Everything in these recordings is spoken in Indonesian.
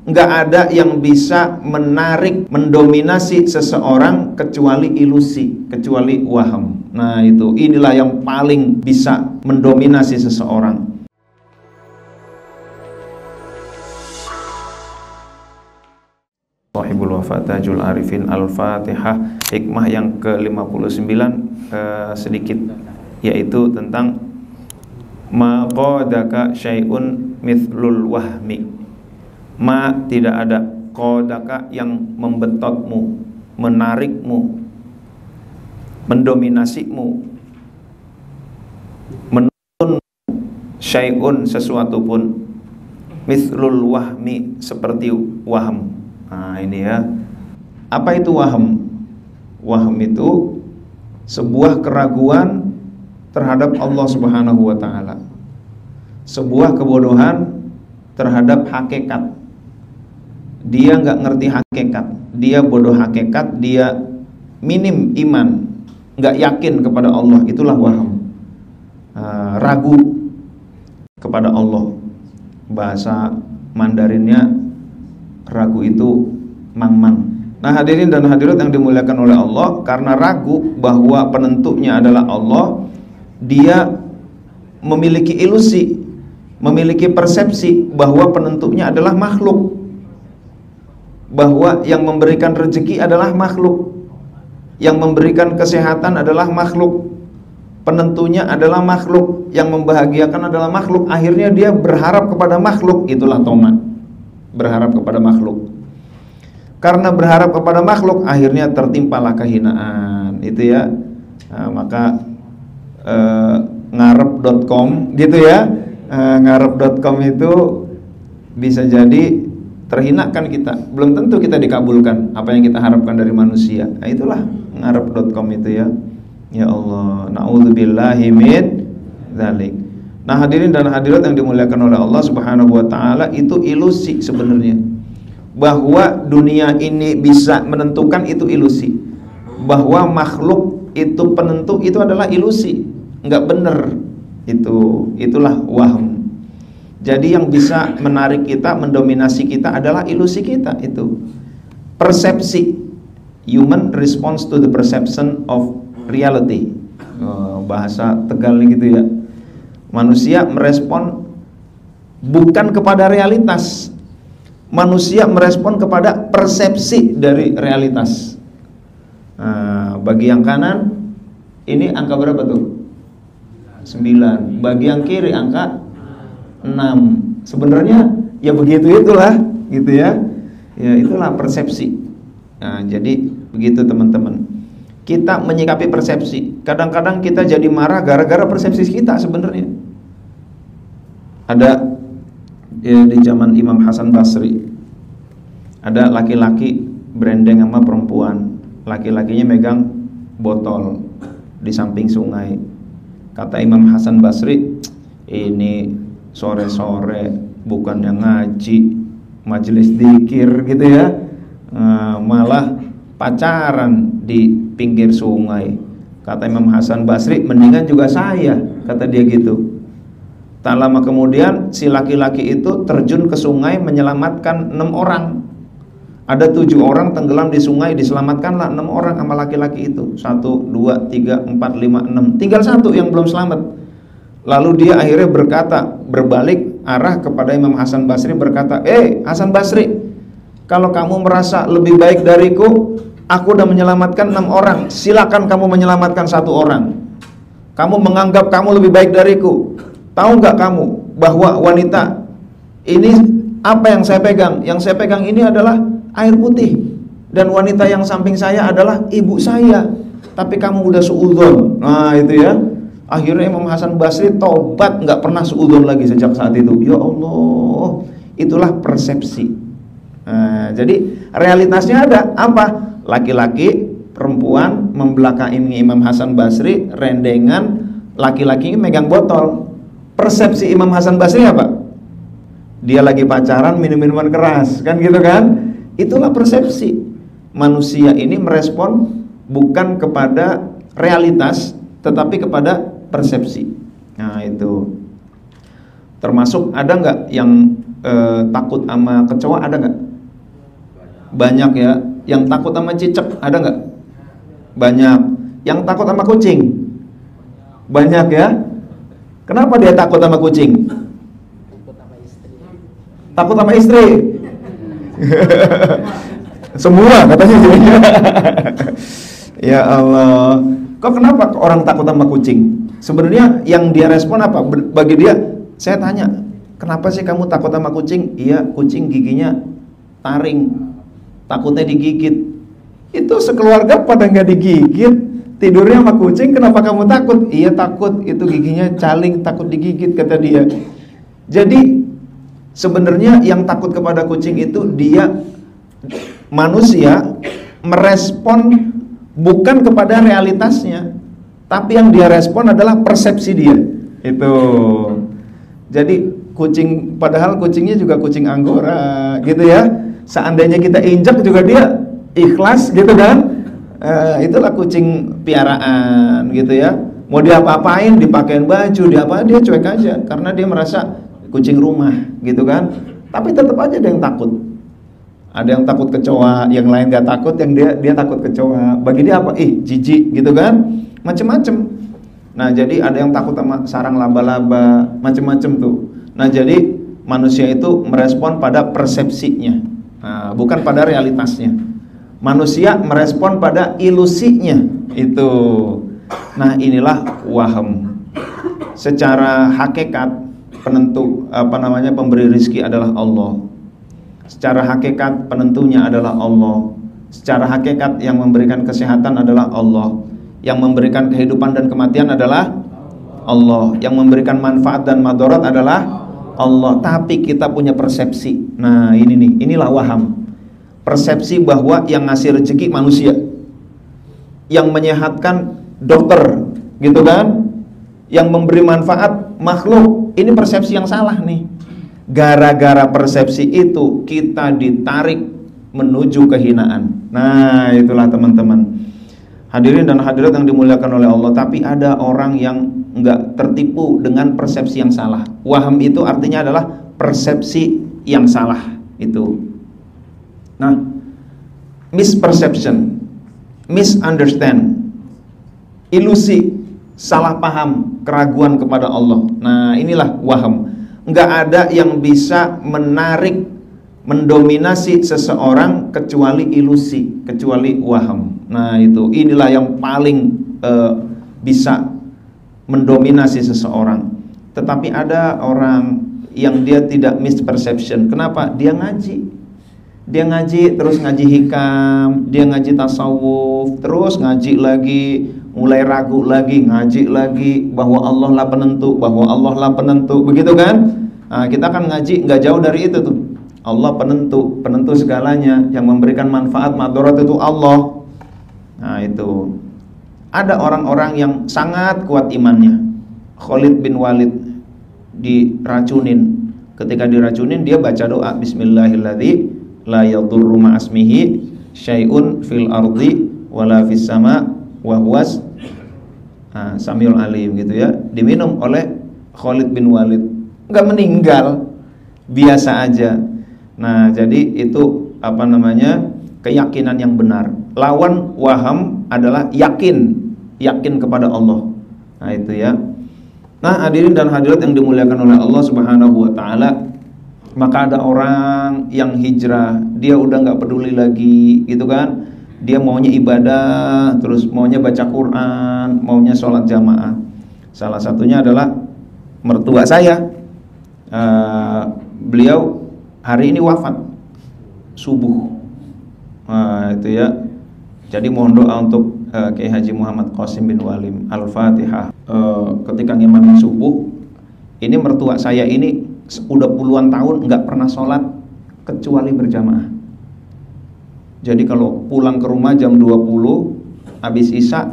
nggak ada yang bisa menarik, mendominasi seseorang kecuali ilusi, kecuali waham. Nah itu, inilah yang paling bisa mendominasi seseorang. Shahibul Wafat Tajul Arifin Al-Fatihah. Hikmah yang ke-59 sedikit, yaitu tentang ma qadaka syai'un mithlul wahmi. Ma, tidak ada, qadaka, yang membetotmu, menarikmu, mendominasimu, menuntunmu, syai'un, sesuatu pun, mithlul wahmi, seperti waham. Nah ini ya, apa itu waham? Waham itu sebuah keraguan terhadap Allah Subhanahu wa ta'ala, sebuah kebodohan terhadap hakikat. Dia nggak ngerti hakikat, dia bodoh hakikat, dia minim iman, nggak yakin kepada Allah. Itulah waham. Ragu kepada Allah. Bahasa Mandarinnya ragu itu mang-mang. Nah hadirin dan hadirat yang dimuliakan oleh Allah, karena ragu bahwa penentunya adalah Allah, dia memiliki ilusi, memiliki persepsi bahwa penentunya adalah makhluk, bahwa yang memberikan rezeki adalah makhluk, yang memberikan kesehatan adalah makhluk, penentunya adalah makhluk, yang membahagiakan adalah makhluk. Akhirnya dia berharap kepada makhluk. Itulah tomat, berharap kepada makhluk. Karena berharap kepada makhluk, akhirnya tertimpalah kehinaan. Itu ya. Nah, maka ngarep.com gitu ya, ngarep.com itu bisa jadi terhinakan kita. Belum tentu kita dikabulkan apa yang kita harapkan dari manusia. Nah itulah ngarep.com itu ya. Ya Allah, na'udzubillahi min dzalik. Nah hadirin dan hadirat yang dimuliakan oleh Allah Subhanahu wa ta'ala, itu ilusi sebenarnya. Bahwa dunia ini bisa menentukan, itu ilusi. Bahwa makhluk itu penentu, itu adalah ilusi, nggak benar. Itulah waham. Jadi yang bisa menarik kita, mendominasi kita adalah ilusi kita. Itu persepsi. Human response to the perception of reality. Bahasa Tegal gitu ya. Manusia merespon bukan kepada realitas. Manusia merespon kepada persepsi dari realitas. Bagi yang kanan ini angka berapa tuh? 9. Bagi yang kiri angka 6. Sebenarnya ya itulah gitu ya. Ya itulah persepsi. Nah, jadi begitu teman-teman. Kita menyikapi persepsi. Kadang-kadang kita jadi marah gara-gara persepsi kita sebenarnya. Ada ya, di zaman Imam Hasan Basri, ada laki-laki berendeng sama perempuan. Laki-lakinya megang botol di samping sungai. Kata Imam Hasan Basri, ini sore-sore bukannya ngaji, majelis dzikir gitu ya, malah pacaran di pinggir sungai. Kata Imam Hasan Basri, mendingan juga saya, kata dia gitu. Tak lama kemudian si laki-laki itu terjun ke sungai menyelamatkan 6 orang. Ada 7 orang tenggelam di sungai, diselamatkanlah 6 orang sama laki-laki itu. 1, 2, 3, 4, 5, 6. Tinggal 1 yang belum selamat. Lalu dia akhirnya berkata, berbalik arah kepada Imam Hasan Basri, berkata, Hasan Basri, kalau kamu merasa lebih baik dariku, aku udah menyelamatkan 6 orang, silakan kamu menyelamatkan 1 orang. Kamu menganggap kamu lebih baik dariku. Tahu nggak kamu bahwa wanita ini apa yang saya pegang? Yang saya pegang ini adalah air putih, dan wanita yang samping saya adalah ibu saya. Tapi kamu udah suudzon. Nah itu ya. Akhirnya Imam Hasan Basri taubat, nggak pernah suudzon lagi sejak saat itu. Ya Allah, itulah persepsi. Nah, jadi realitasnya ada apa? Laki-laki, perempuan membelakangi Imam Hasan Basri, rendengan, laki-laki megang botol. Persepsi Imam Hasan Basri apa? Dia lagi pacaran, minum minuman keras, kan gitu kan? Itulah persepsi. Manusia ini merespon bukan kepada realitas, tetapi kepada persepsi. Nah itu. Termasuk ada nggak yang takut sama kecoa ada nggak? Banyak ya. Yang takut sama cicak ada nggak? Banyak. Yang takut sama kucing? Banyak ya. Kenapa dia takut sama kucing? Takut sama istri. Semua katanya. Ya Allah. Kok kenapa orang takut sama kucing? Sebenarnya yang dia respon apa? Bagi dia, saya tanya, kenapa sih kamu takut sama kucing? Iya, kucing giginya taring, takutnya digigit. Itu sekeluarga pada nggak digigit, tidurnya sama kucing. Kenapa kamu takut? Iya takut, itu giginya caling, takut digigit, kata dia. Jadi sebenarnya yang takut kepada kucing itu dia manusia merespon bukan kepada realitasnya, tapi yang dia respon adalah persepsi dia. Itu. Jadi kucing, padahal kucingnya juga kucing Anggora gitu ya. Seandainya kita injak juga dia ikhlas gitu kan. Itulah kucing piaraan gitu ya. Mau diapa-apain, dipakein baju, dia cuek aja karena dia merasa kucing rumah gitu kan. Tapi tetap aja ada yang takut. Ada yang takut kecoa, yang lain gak takut, yang dia takut kecoa. Bagi dia apa? Jijik gitu kan. Macem-macem. Nah jadi ada yang takut sama sarang laba-laba, macem-macem tuh. Nah jadi manusia itu merespon pada persepsinya, bukan pada realitasnya. Manusia merespon pada ilusinya itu. Nah inilah waham. Secara hakikat penentu pemberi rizki adalah Allah. Secara hakikat penentunya adalah Allah. Secara hakikat yang memberikan kesehatan adalah Allah. Yang memberikan kehidupan dan kematian adalah Allah. Yang memberikan manfaat dan madarat adalah Allah. Tapi kita punya persepsi. Nah ini nih, inilah waham. Persepsi bahwa yang ngasih rezeki manusia, yang menyehatkan dokter, gitu kan, yang memberi manfaat makhluk. Ini persepsi yang salah nih. Gara-gara persepsi itu kita ditarik menuju kehinaan. Nah itulah teman-teman. Hadirin dan hadirat yang dimuliakan oleh Allah. Tapi ada orang yang enggak tertipu dengan persepsi yang salah. Waham itu artinya adalah persepsi yang salah itu. Nah, misperception, misunderstand, ilusi, salah paham, keraguan kepada Allah. Nah inilah waham. Enggak ada yang bisa menarik, mendominasi seseorang kecuali ilusi, kecuali waham. Nah itu, inilah yang paling bisa mendominasi seseorang. Tetapi ada orang yang dia tidak misperception. Kenapa? Dia ngaji. Dia ngaji, terus ngaji hikam, dia ngaji tasawuf, terus ngaji lagi, mulai ragu lagi, ngaji lagi bahwa Allah lah penentu, bahwa Allah lah penentu, begitu kan? Nah, kita kan ngaji nggak jauh dari itu tuh. Allah penentu, penentu segalanya, yang memberikan manfaat, madarat itu Allah. Nah itu. Ada orang-orang yang sangat kuat imannya. Khalid bin Walid diracunin. Ketika diracunin dia baca doa Bismillahirrahmanirrahim. La yadurru ma'asmihi syai'un fil ardi wala fis sama wa huwas samiul alim gitu ya. Diminum oleh Khalid bin Walid. Enggak meninggal, biasa aja. Nah, jadi itu keyakinan yang benar. Lawan waham adalah yakin kepada Allah. Nah, itu ya. Nah, hadirin dan hadirat yang dimuliakan oleh Allah Subhanahu wa taala. Maka ada orang yang hijrah, dia udah nggak peduli lagi, gitu kan? Dia maunya ibadah, terus maunya baca Quran, maunya sholat jamaah. Salah satunya adalah mertua saya. Beliau hari ini wafat subuh. Itu ya. Jadi mohon doa untuk Kiai Haji Muhammad Qasim bin Walim. Al-Fatihah. Ketika ngimami subuh, ini mertua saya ini udah puluhan tahun nggak pernah sholat kecuali berjamaah. Jadi kalau pulang ke rumah jam 20 habis isya,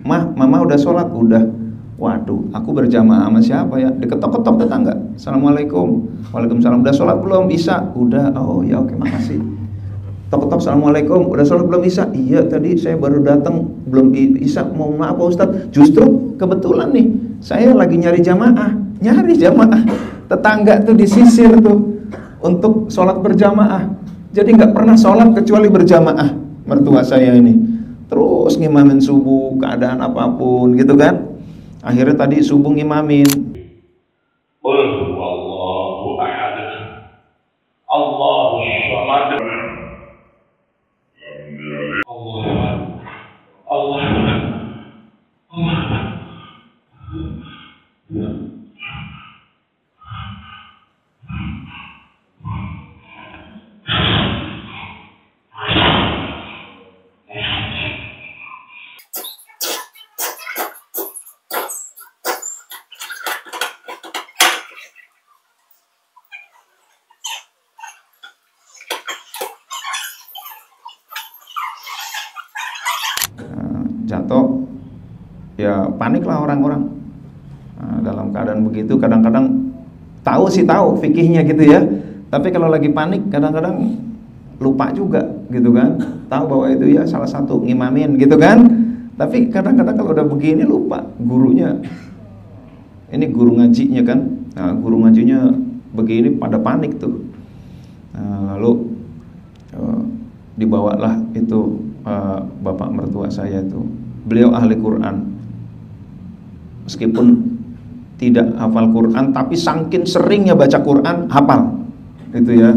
mama udah sholat? Udah. Waduh, aku berjamaah sama siapa ya? Diketok-ketok tetangga. Assalamualaikum. Waalaikumsalam. Udah sholat belum? Isya? Udah. Oh ya oke, makasih. Tok-tok, assalamualaikum. Udah sholat belum isya? Iya, tadi saya baru datang belum isya. Mohon maaf Pak Ustadz. Justru kebetulan nih, saya lagi nyari jamaah. tetangga tuh disisir tuh untuk sholat berjamaah. Jadi nggak pernah sholat kecuali berjamaah mertua saya ini. Terus ngimamin subuh, keadaan apapun gitu kan. Akhirnya tadi subuh ngimamin. Qul huwallahu ahad. Allahu samad. Allah. Jatuh, ya paniklah orang-orang. Nah, dalam keadaan begitu kadang-kadang tahu fikihnya gitu ya, tapi kalau lagi panik kadang-kadang lupa juga gitu kan. Tahu bahwa itu ya salah satu ngimamin gitu kan, tapi kadang-kadang kalau udah begini lupa gurunya. Ini guru ngajinya kan, nah, guru ngajinya begini pada panik tuh. Nah, lalu dibawalah itu bapak mertua saya itu. Beliau ahli Quran, meskipun tidak hafal Quran, tapi saking seringnya baca Quran, hafal itu ya.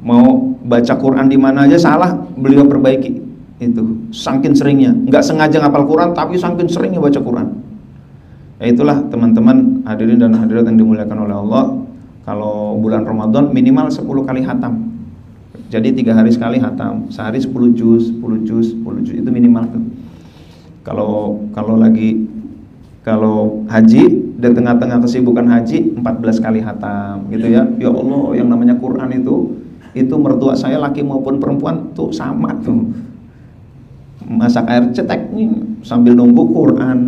Mau baca Quran di mana aja salah, beliau perbaiki itu. Saking seringnya, nggak sengaja hafal Quran, tapi saking seringnya baca Quran. Ya itulah teman-teman hadirin dan hadirat yang dimuliakan oleh Allah. Kalau bulan Ramadan minimal 10 kali hatam. Jadi 3 hari sekali hatam, sehari 10 juz itu minimal tuh. Kalau haji, di tengah-tengah kesibukan haji 14 kali hatam gitu ya. Ya Allah, yang namanya Quran itu mertua saya laki maupun perempuan tuh sama tuh. Masak air cetek nih sambil nunggu Quran.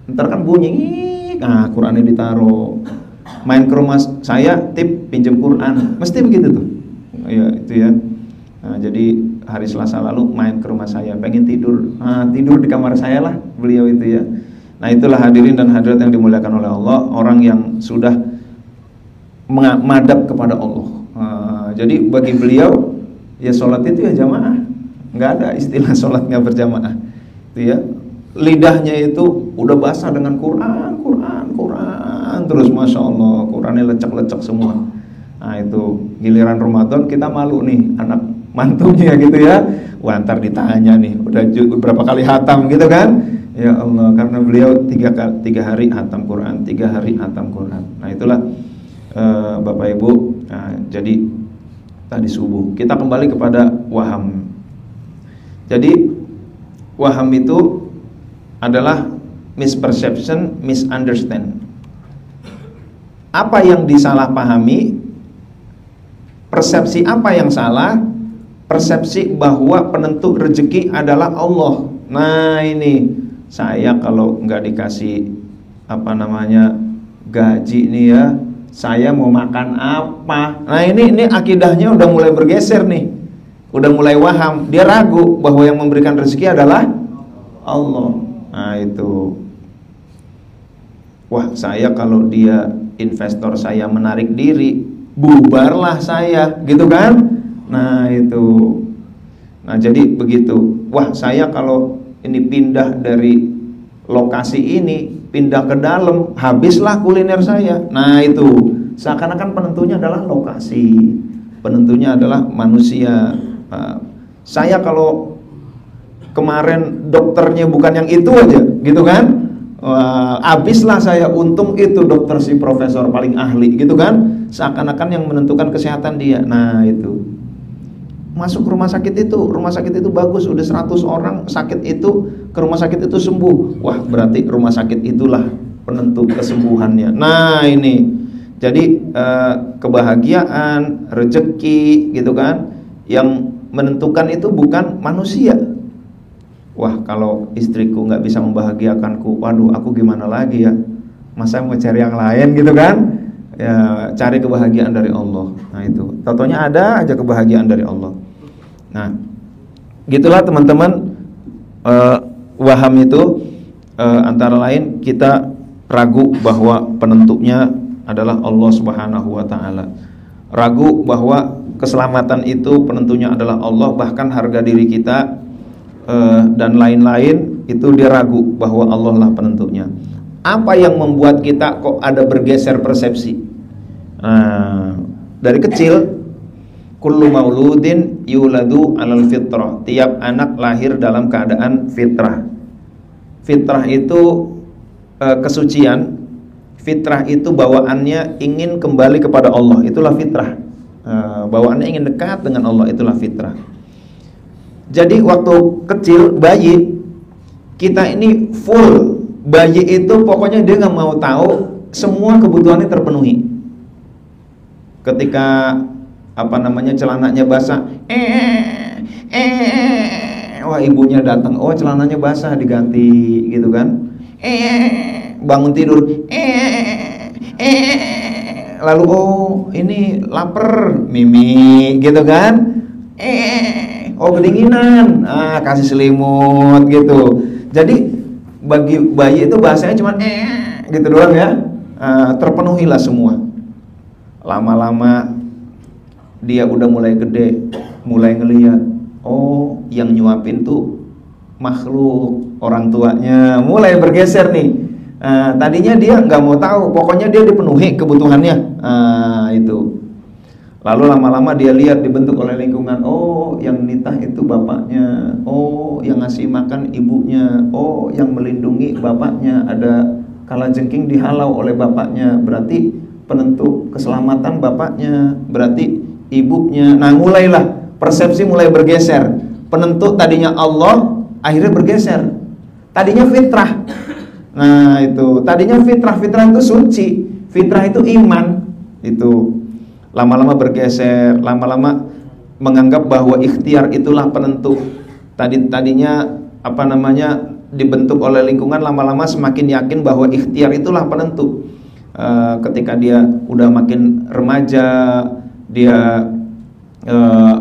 Ntar kan bunyi, nah Qurannya ditaruh. Main ke rumah saya, tip pinjam Quran, mesti begitu tuh. Ya itu ya. Nah, jadi hari Selasa lalu main ke rumah saya, pengen tidur, tidur di kamar saya lah beliau itu ya. Nah itulah hadirin dan hadirat yang dimuliakan oleh Allah, orang yang sudah menghadap kepada Allah. Jadi bagi beliau ya sholat itu ya jamaah, nggak ada istilah sholat nggak berjamaah, itu ya. Lidahnya itu udah basah dengan Quran terus, masya Allah, Qurannya lecek-lecek semua. Nah itu giliran Ramadan kita malu nih anak mantunya gitu ya. Wah ntar ditanya nih udah berapa kali hatam gitu kan. Ya Allah, karena beliau 3 hari hatam Quran, 3 hari hatam Quran. Nah itulah Bapak Ibu. Nah, jadi tadi subuh kita kembali kepada waham. Jadi waham itu adalah misperception, misunderstand. Apa yang disalahpahami, persepsi apa yang salah, persepsi bahwa penentu rezeki adalah Allah. Nah ini, saya kalau nggak dikasih gaji nih ya, saya mau makan apa? Nah ini akidahnya udah mulai bergeser nih, udah mulai waham. Dia ragu bahwa yang memberikan rezeki adalah Allah. Nah itu, wah saya kalau dia investor saya menarik diri, bubarlah saya, gitu kan? Nah itu, nah jadi begitu. Wah saya kalau ini pindah dari lokasi ini, pindah ke dalam, habislah kuliner saya. Nah itu, seakan-akan penentunya adalah lokasi, penentunya adalah manusia. Saya kalau kemarin dokternya bukan yang itu aja, gitu kan? Habislah saya, untung itu dokter si profesor paling ahli, gitu kan? Seakan-akan yang menentukan kesehatan dia. Nah itu, masuk rumah sakit itu bagus, udah 100 orang sakit itu ke rumah sakit itu sembuh. Wah berarti rumah sakit itulah penentu kesembuhannya. Nah ini, jadi kebahagiaan, rezeki, gitu kan, yang menentukan itu bukan manusia. Wah kalau istriku nggak bisa membahagiakanku, waduh aku gimana lagi ya, masa mau cari yang lain gitu kan. Ya cari kebahagiaan dari Allah. Nah itu, totonya ada aja kebahagiaan dari Allah. Nah gitulah teman-teman, waham itu antara lain kita ragu bahwa penentunya adalah Allah Subhanahu wa taala. Ragu bahwa keselamatan itu penentunya adalah Allah, bahkan harga diri kita dan lain-lain itu dia ragu bahwa Allah lah penentunya. Apa yang membuat kita kok ada bergeser persepsi? Dari kecil, kullu mauludin yuladu alal fitrah. Tiap anak lahir dalam keadaan fitrah. Fitrah itu kesucian. Fitrah itu bawaannya ingin kembali kepada Allah. Itulah fitrah. Bawaannya ingin dekat dengan Allah. Itulah fitrah. Jadi waktu kecil, bayi, kita ini full. Bayi itu pokoknya dia nggak mau tahu, semua kebutuhannya terpenuhi. Ketika celananya basah, wah ibunya datang, oh celananya basah, diganti gitu kan. Bangun tidur, lalu oh ini lapar, mimi gitu kan. Oh kedinginan, kasih selimut gitu. Jadi bagi bayi itu bahasanya cuma gitu doang ya. Terpenuhilah semua. Lama-lama dia udah mulai gede, mulai ngelihat, oh yang nyuapin tuh makhluk, orang tuanya. Mulai bergeser nih. Tadinya dia nggak mau tahu, pokoknya dia dipenuhi kebutuhannya. Itu. Lalu lama-lama dia lihat dibentuk oleh lingkungan. Oh yang nitah itu bapaknya. Oh yang ngasih makan ibunya. Oh yang melindungi bapaknya. Ada kalajengking dihalau oleh bapaknya. Berarti penentu keselamatan bapaknya. Berarti ibunya. Nah mulailah persepsi mulai bergeser. Penentu tadinya Allah, akhirnya bergeser. Tadinya fitrah. Nah itu tadinya fitrah itu suci. Fitrah itu iman. Itu lama-lama bergeser, lama-lama menganggap bahwa ikhtiar itulah penentu. Tadinya dibentuk oleh lingkungan, lama-lama semakin yakin bahwa ikhtiar itulah penentu. Ketika dia udah makin remaja, dia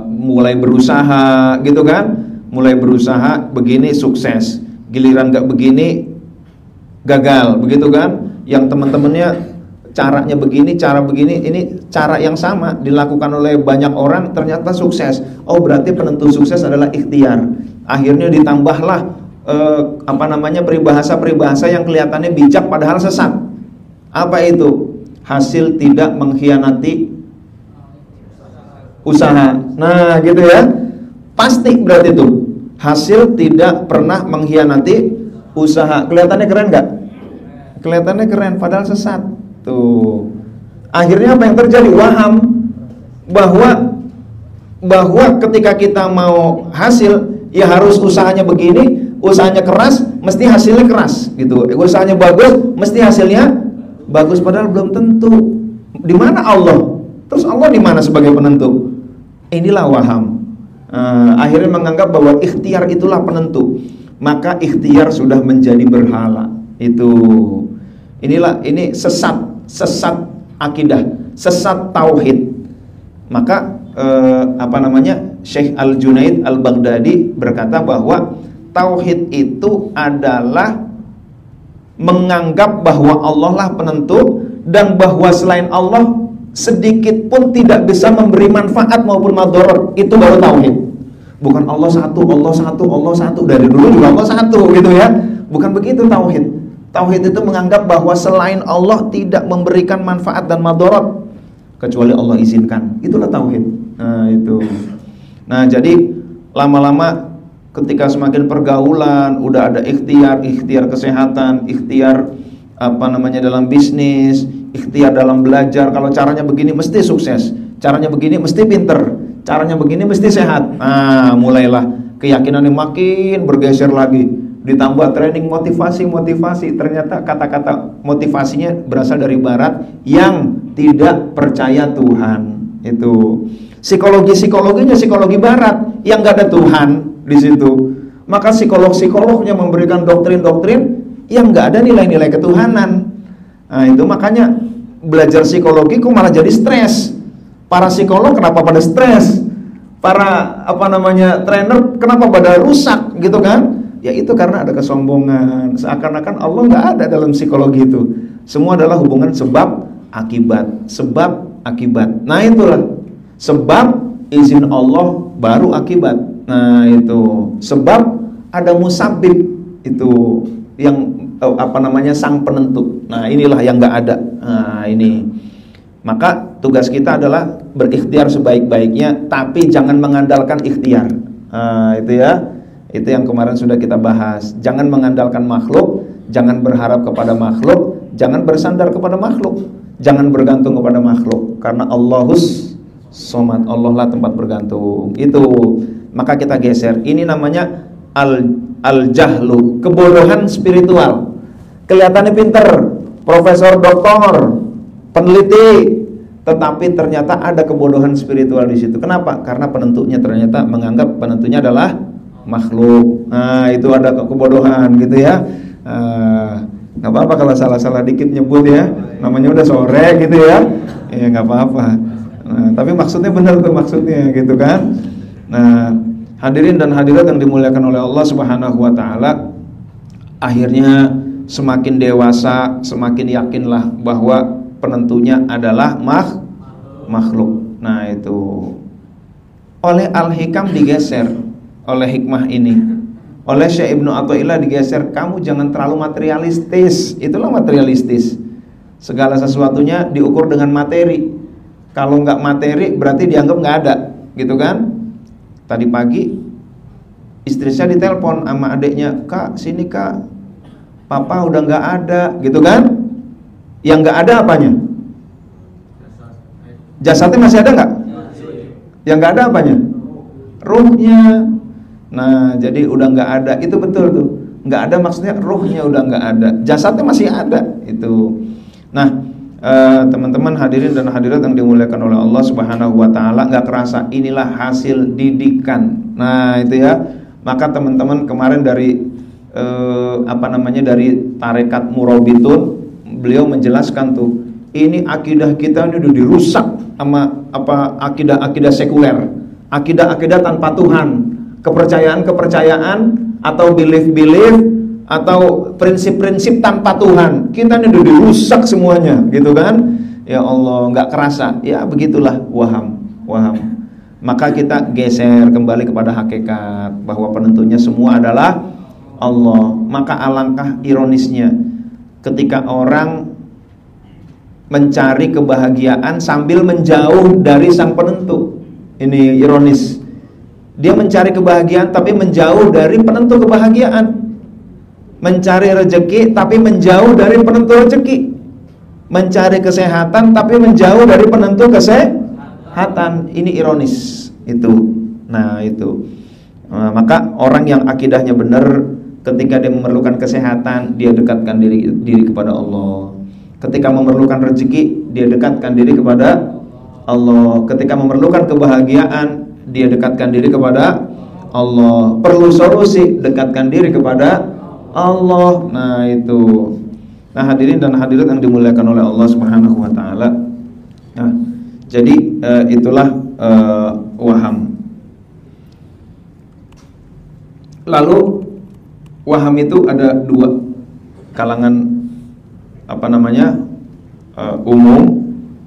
mulai berusaha gitu kan, mulai berusaha begini sukses, giliran gak begini gagal, begitu kan. Yang teman-temannya caranya begini, cara begini, ini cara yang sama dilakukan oleh banyak orang, ternyata sukses. Oh berarti penentu sukses adalah ikhtiar. Akhirnya ditambahlah peribahasa yang kelihatannya bijak padahal sesat. Apa itu? Hasil tidak mengkhianati usaha. Nah gitu ya. Pasti berarti itu hasil tidak pernah mengkhianati usaha. Kelihatannya keren nggak? Kelihatannya keren padahal sesat. Tuh. Akhirnya apa yang terjadi? Waham bahwa ketika kita mau hasil ya harus usahanya begini, usahanya keras mesti hasilnya keras gitu. Usahanya bagus mesti hasilnya bagus, padahal belum tentu. Di mana Allah? Terus Allah di mana sebagai penentu? Inilah waham. Akhirnya menganggap bahwa ikhtiar itulah penentu. Maka ikhtiar sudah menjadi berhala. Ini sesat akidah, sesat tauhid. Maka Syekh Al-Junaid Al-Baghdadi berkata bahwa tauhid itu adalah menganggap bahwa Allah lah penentu dan bahwa selain Allah sedikit pun tidak bisa memberi manfaat maupun madharat. Itu baru tauhid. Bukan Allah satu, Allah satu, Allah satu. Dari dulu juga Allah satu gitu ya. Bukan begitu tauhid. Tauhid itu menganggap bahwa selain Allah tidak memberikan manfaat dan madharat kecuali Allah izinkan. Itulah tauhid. Nah, itu. Nah, jadi lama-lama ketika semakin pergaulan, udah ada ikhtiar kesehatan, ikhtiar dalam bisnis, ikhtiar dalam belajar. Kalau caranya begini mesti sukses, caranya begini mesti pinter, caranya begini mesti sehat. Nah, mulailah keyakinannya makin bergeser lagi. Ditambah training motivasi, ternyata kata-kata motivasinya berasal dari barat yang tidak percaya Tuhan. Itu psikologinya psikologi barat yang gak ada Tuhan di situ. Maka psikolognya memberikan doktrin-doktrin yang gak ada nilai-nilai ketuhanan. Nah itu makanya belajar psikologi kok malah jadi stres. Para psikolog kenapa pada stres? Para trainer kenapa pada rusak gitu kan? Ya itu karena ada kesombongan. Seakan-akan Allah nggak ada dalam psikologi itu. Semua adalah hubungan sebab akibat, sebab akibat. Nah itulah sebab izin Allah baru akibat. Nah itu sebab ada musabib itu yang sang penentu. Nah inilah yang nggak ada. Nah ini maka tugas kita adalah berikhtiar sebaik-baiknya, tapi jangan mengandalkan ikhtiar. Nah itu ya, itu yang kemarin sudah kita bahas. Jangan mengandalkan makhluk, jangan berharap kepada makhluk, jangan bersandar kepada makhluk, jangan bergantung kepada makhluk, karena Allahus Somad, Allah lah tempat bergantung. Itu maka kita geser. Ini namanya al-jahlu, kebodohan spiritual. Kelihatannya pinter, profesor, doktor, peneliti, tetapi ternyata ada kebodohan spiritual di situ. Kenapa? Karena penentunya ternyata menganggap penentunya adalah makhluk. Nah itu ada kebodohan gitu ya. Nggak apa-apa kalau salah-salah dikit nyebut ya, namanya udah sore gitu ya. Ya nggak apa-apa. Nah, tapi maksudnya benar tuh maksudnya gitu kan. Nah, hadirin dan hadirat yang dimuliakan oleh Allah Subhanahu wa taala, akhirnya semakin dewasa, semakin yakinlah bahwa penentunya adalah makhluk. Nah, itu oleh Al-Hikam digeser oleh hikmah ini. Oleh Syekh Ibnu Athaillah digeser, kamu jangan terlalu materialistis. Itulah materialistis. Segala sesuatunya diukur dengan materi. Kalau nggak materi berarti dianggap nggak ada, gitu kan? Tadi pagi istri saya ditelepon sama adiknya, kak sini kak, papa udah nggak ada, gitu kan? Yang nggak ada apanya? Jasadnya masih ada nggak? Yang nggak ada apanya? Ruhnya. Nah jadi udah nggak ada, itu betul tuh. Nggak ada maksudnya ruhnya udah nggak ada, jasadnya masih ada itu. Nah teman-teman hadirin dan hadirat yang dimuliakan oleh Allah Subhanahu wa taala, nggak kerasa inilah hasil didikan. Nah itu ya, maka teman-teman kemarin dari dari tarekat Murabitun, beliau menjelaskan tuh, ini akidah kita ini udah dirusak sama akidah sekuler, akidah tanpa Tuhan, kepercayaan atau belief atau prinsip-prinsip tanpa Tuhan. Kita ini udah dirusak semuanya, gitu kan? Ya Allah, nggak kerasa. Ya begitulah waham. Maka kita geser kembali kepada hakikat bahwa penentunya semua adalah Allah. Maka alangkah ironisnya ketika orang mencari kebahagiaan sambil menjauh dari sang penentu. Ini ironis. Dia mencari kebahagiaan tapi menjauh dari penentu kebahagiaan. Mencari rezeki tapi menjauh dari penentu rezeki. Mencari kesehatan tapi menjauh dari penentu kesehatan. Ini ironis itu. Nah itu maka orang yang akidahnya benar, ketika dia memerlukan kesehatan, dia dekatkan diri kepada Allah. Ketika memerlukan rezeki, dia dekatkan diri kepada Allah. Ketika memerlukan kebahagiaan, dia dekatkan diri kepada Allah. Perlu solusi, dekatkan diri kepada Allah. Nah itu. Nah hadirin dan hadirat yang dimuliakan oleh Allah Subhanahu wa taala. Nah, jadi itulah waham. Lalu waham itu ada dua kalangan umum.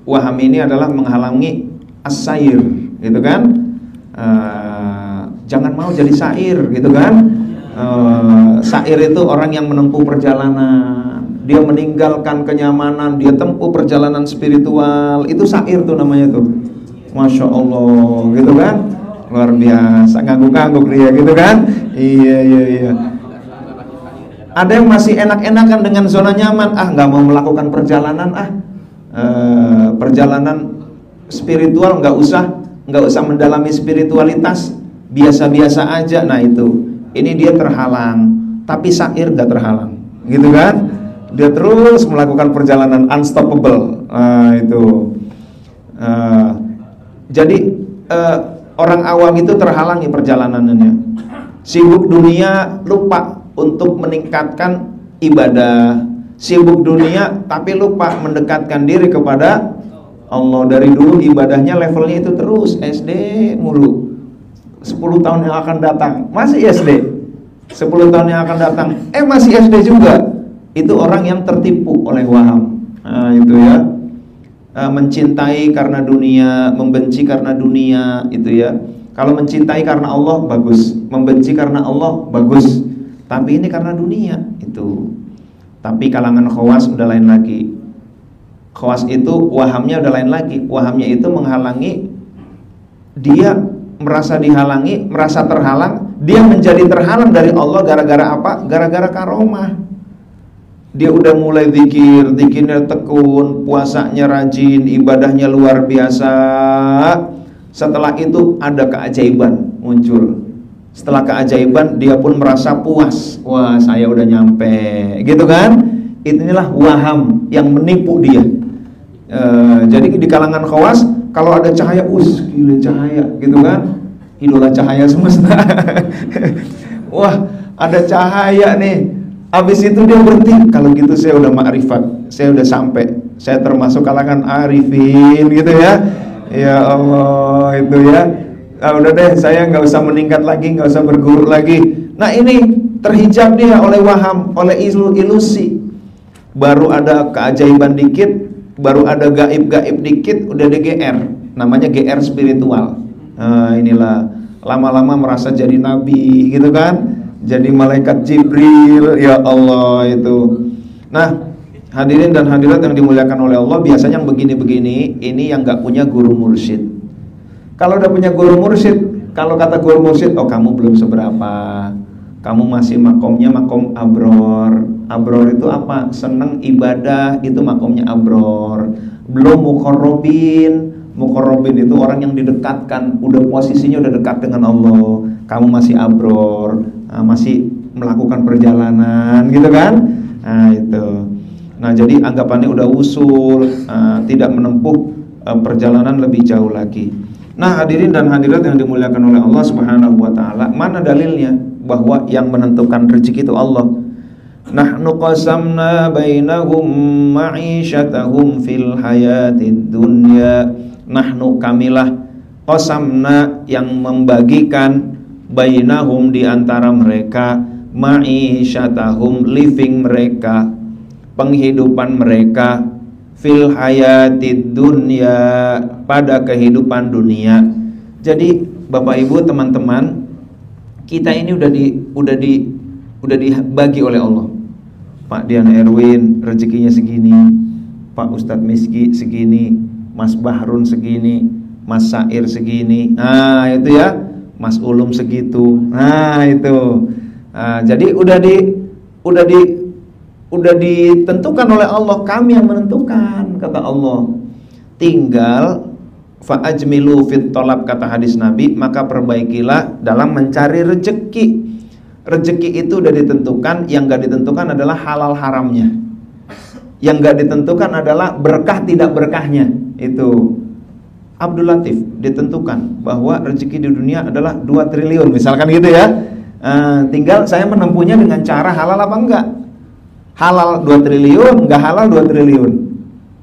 Waham ini adalah menghalangi as-sair, gitu kan? Jangan mau jadi sair, gitu kan? Sair itu orang yang menempuh perjalanan, dia meninggalkan kenyamanan, dia tempuh perjalanan spiritual. Itu sair tuh namanya tuh. Masya Allah, gitu kan? Luar biasa, ngangguk-ngangguk dia, gitu kan? Iya. Ada yang masih enak-enakan dengan zona nyaman, nggak mau melakukan perjalanan, perjalanan spiritual nggak usah mendalami spiritualitas, biasa-biasa aja. Nah itu. Ini dia terhalang, tapi sair gak terhalang, gitu kan? Dia terus melakukan perjalanan unstoppable. Itu. Jadi orang awam itu terhalangi perjalanannya. Sibuk dunia, lupa untuk meningkatkan ibadah. Sibuk dunia, tapi lupa mendekatkan diri kepada Allah. Dari dulu ibadahnya levelnya itu terus SD mulu. 10 tahun yang akan datang masih SD, 10 tahun yang akan datang masih SD juga. Itu orang yang tertipu oleh waham. Nah itu ya. mencintai karena dunia, membenci karena dunia, itu ya. Kalau mencintai karena Allah bagus, membenci karena Allah bagus. Tapi ini karena dunia itu. Tapi kalangan khawas udah lain lagi. Khawas itu wahamnya udah lain lagi. Wahamnya itu menghalangi, dia merasa dihalangi, merasa terhalang, dia menjadi terhalang dari Allah gara-gara apa? Gara-gara karomah. Dia udah mulai zikir, zikirnya tekun, puasanya rajin, ibadahnya luar biasa. Setelah itu ada keajaiban muncul. Setelah keajaiban dia pun merasa puas. Wah, saya udah nyampe, gitu kan? Inilah waham yang menipu dia. Jadi di kalangan khawas, kalau ada cahaya, gila cahaya, gitu kan? Idola cahaya semesta. Wah, ada cahaya nih. Habis itu dia berhenti. Kalau gitu saya udah ma'rifat, saya udah sampai, saya termasuk kalangan arifin, gitu ya. Ya Allah, itu ya. Udah deh, saya nggak usah meningkat lagi, nggak usah berguru lagi. Nah, ini terhijab dia oleh waham, oleh ilusi. Baru ada keajaiban dikit, baru ada gaib-gaib dikit, udah ada GR, namanya GR spiritual. Nah, inilah lama-lama merasa jadi nabi, gitu kan? Jadi malaikat Jibril, ya Allah itu. Nah, hadirin dan hadirat yang dimuliakan oleh Allah, biasanya yang begini-begini ini yang nggak punya guru mursyid. Kalau udah punya guru mursyid, kalau kata guru mursyid, oh kamu belum seberapa, kamu masih makomnya makom abror. Abror itu apa? Seneng ibadah, itu makomnya abror. Belum muqarrabin. Muqarrabin itu orang yang didekatkan, udah posisinya udah dekat dengan Allah. Kamu masih abror, masih melakukan perjalanan, gitu kan? Nah itu. Nah jadi anggapannya udah usul, tidak menempuh perjalanan lebih jauh lagi. Nah hadirin dan hadirat yang dimuliakan oleh Allah Subhanahu wa ta'ala, mana dalilnya bahwa yang menentukan rezeki itu Allah? Nahnu qasamna bainahum ma'isyatahum fil hayatid dunya. Nahnu kamilah, qasamna yang membagikan, bainahum di antara mereka, ma'isyatahum living mereka, penghidupan mereka, fil hayatid dunya pada kehidupan dunia. Jadi Bapak Ibu teman-teman, kita ini udah dibagi oleh Allah. Pak Dian Erwin rezekinya segini, Pak Ustadz Miski segini, Mas Bahrun segini, Mas Sair segini. Nah, itu ya, Mas Ulum segitu. Nah, itu. Jadi udah ditentukan oleh Allah, kami yang menentukan, kata Allah. Tinggal fa'ajmilu fit tolab, kata hadis Nabi, maka perbaikilah dalam mencari rezeki. Rezeki itu udah ditentukan, yang gak ditentukan adalah halal haramnya. Yang gak ditentukan adalah berkah tidak berkahnya. Itu Abdul Latif ditentukan bahwa rezeki di dunia adalah 2 triliun misalkan gitu ya. Tinggal saya menempuhnya dengan cara halal apa enggak. Halal 2 triliun, enggak halal 2 triliun.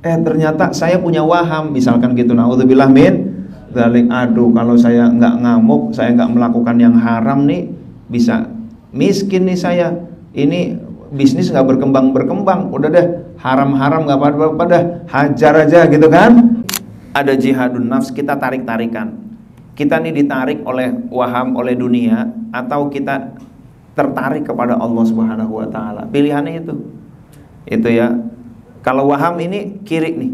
Ternyata saya punya waham misalkan gitu, naudzubillah min dzalik. Aduh, kalau saya enggak ngamuk, saya enggak melakukan yang haram nih, bisa miskin nih saya. Ini bisnis enggak berkembang. Udah deh, haram-haram enggak apa-apa dah, hajar aja gitu kan. Ada jihadun nafs, kita tarik-tarikan. Kita nih ditarik oleh waham, oleh dunia, atau kita tertarik kepada Allah Subhanahu wa ta'ala. Pilihannya itu ya. Kalau waham ini kiri nih,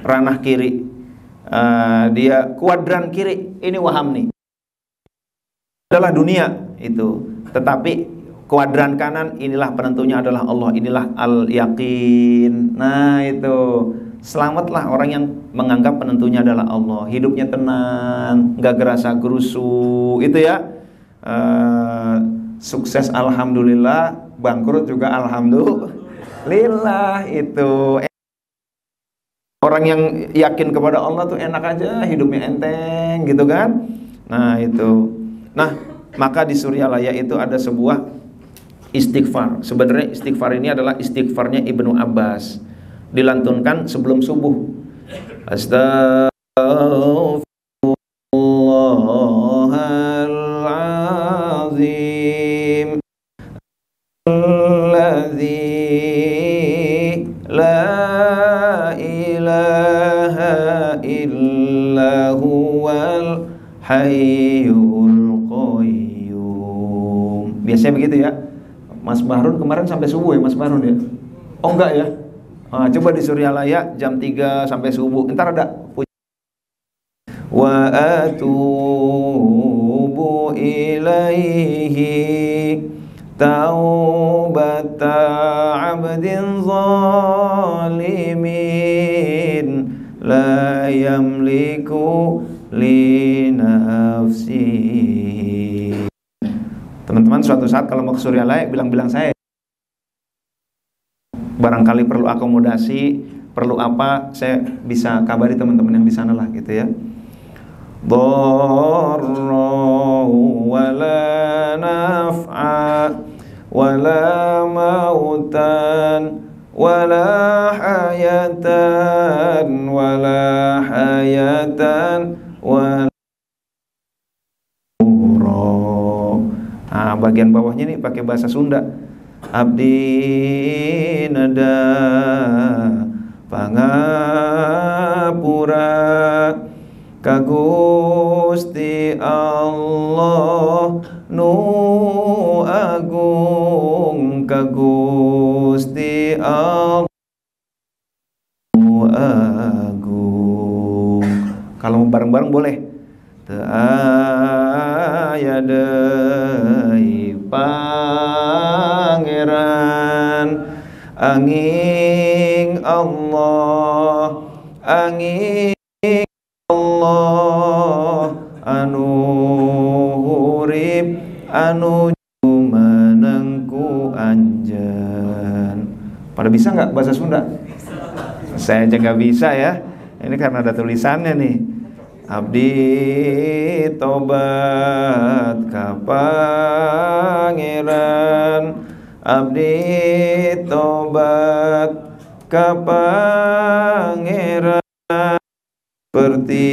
ranah kiri, dia kuadran kiri, ini waham nih, adalah dunia itu. Tetapi kuadran kanan, inilah penentunya adalah Allah, inilah al-yaqin. Nah itu, selamatlah orang yang menganggap penentunya adalah Allah, hidupnya tenang, nggak gerasa gerusu, itu ya. Sukses alhamdulillah, bangkrut juga alhamdulillah. Itu orang yang yakin kepada Allah tuh enak aja, hidupnya enteng gitu kan. Nah itu. Nah maka di Suryalaya itu ada sebuah istighfar. Sebenarnya istighfar ini adalah istighfarnya Ibnu Abbas, dilantunkan sebelum subuh. Astaghfirullahaladzim alladzi la ilaha hayyul qayyum. Biasanya begitu ya. Mas Bahrun kemarin sampai subuh ya Mas Bahrun ya? Oh enggak ya? Coba di Suryalaya jam 3 sampai subuh. Ntar ada wa atubu ilaihi taubata abdin zalimin la yamliku li nafsihi. Teman-teman suatu saat kalau mau ke Suryalaya bilang-bilang saya, barangkali perlu akomodasi, perlu apa, saya bisa kabari teman-teman yang di sana lah gitu ya. Dharra wala naf'a wala mautan wala hayatan wala bagian bawahnya nih pakai bahasa Sunda. Abdi nada pangapura ka Gusti Allah nu agung, ka Gusti Allah nu agung. Kalau mau bareng-bareng boleh. Teu aya deui pangeran anging Allah, anging Allah anu urip anu jumenengku anjeun. Pada bisa nggak bahasa Sunda? Saya aja nggak bisa ya. Ini karena ada tulisannya nih. Abdi tobat ka pangeran, abdi tobat ka pangeran, seperti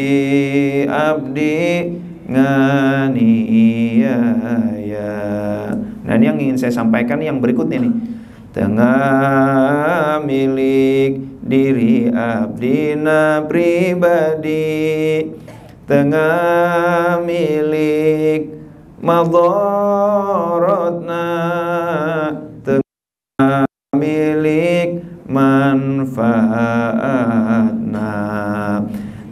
abdi nganiaya. Nah ini yang ingin saya sampaikan yang berikutnya nih. Tengah milik diri abdina pribadi, tengah milik madharatna, tengah milik manfaatna.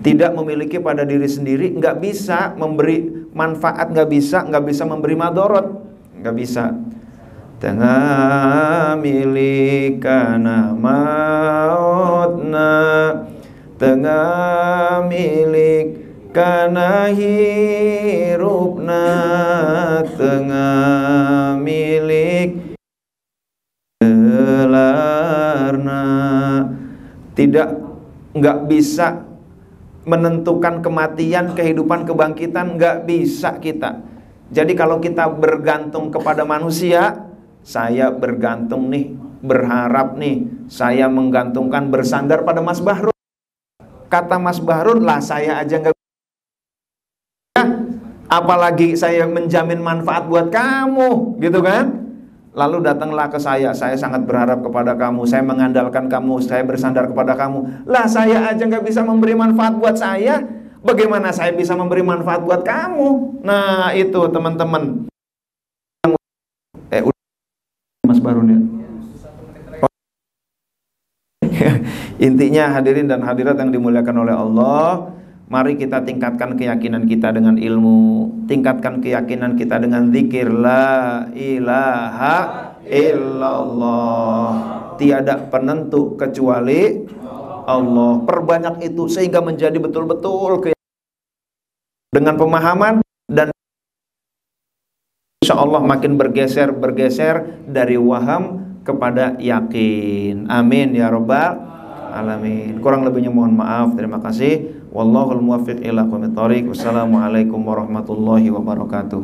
Tidak memiliki pada diri sendiri, nggak bisa memberi manfaat, nggak bisa memberi madharat, nggak bisa. Tengah milik kana mautna, tengah milik kana hirupna, tengah milik gelarna. Nggak bisa menentukan kematian, kehidupan, kebangkitan, nggak bisa kita. Jadi kalau kita bergantung kepada manusia, saya bergantung nih, berharap nih, saya menggantungkan, bersandar pada Mas Bahrun. Kata Mas Bahrun, lah saya aja nggak bisa, apalagi saya menjamin manfaat buat kamu, gitu kan? Lalu datanglah ke saya sangat berharap kepada kamu, saya mengandalkan kamu, saya bersandar kepada kamu. Lah saya aja nggak bisa memberi manfaat buat saya, bagaimana saya bisa memberi manfaat buat kamu? Nah itu teman-teman. Mas Bahrun ya. Intinya hadirin dan hadirat yang dimuliakan oleh Allah, mari kita tingkatkan keyakinan kita dengan ilmu, tingkatkan keyakinan kita dengan zikir la ilaha illallah. Tiada penentu kecuali Allah. Perbanyak itu sehingga menjadi betul-betul dengan pemahaman, dan insya Allah makin bergeser dari waham kepada yakin. Amin ya rabbal alamin. Kurang lebihnya mohon maaf. Terima kasih. Wallahul muwaffiq ila aqwamit thoriq. Wassalamualaikum warahmatullahi wabarakatuh.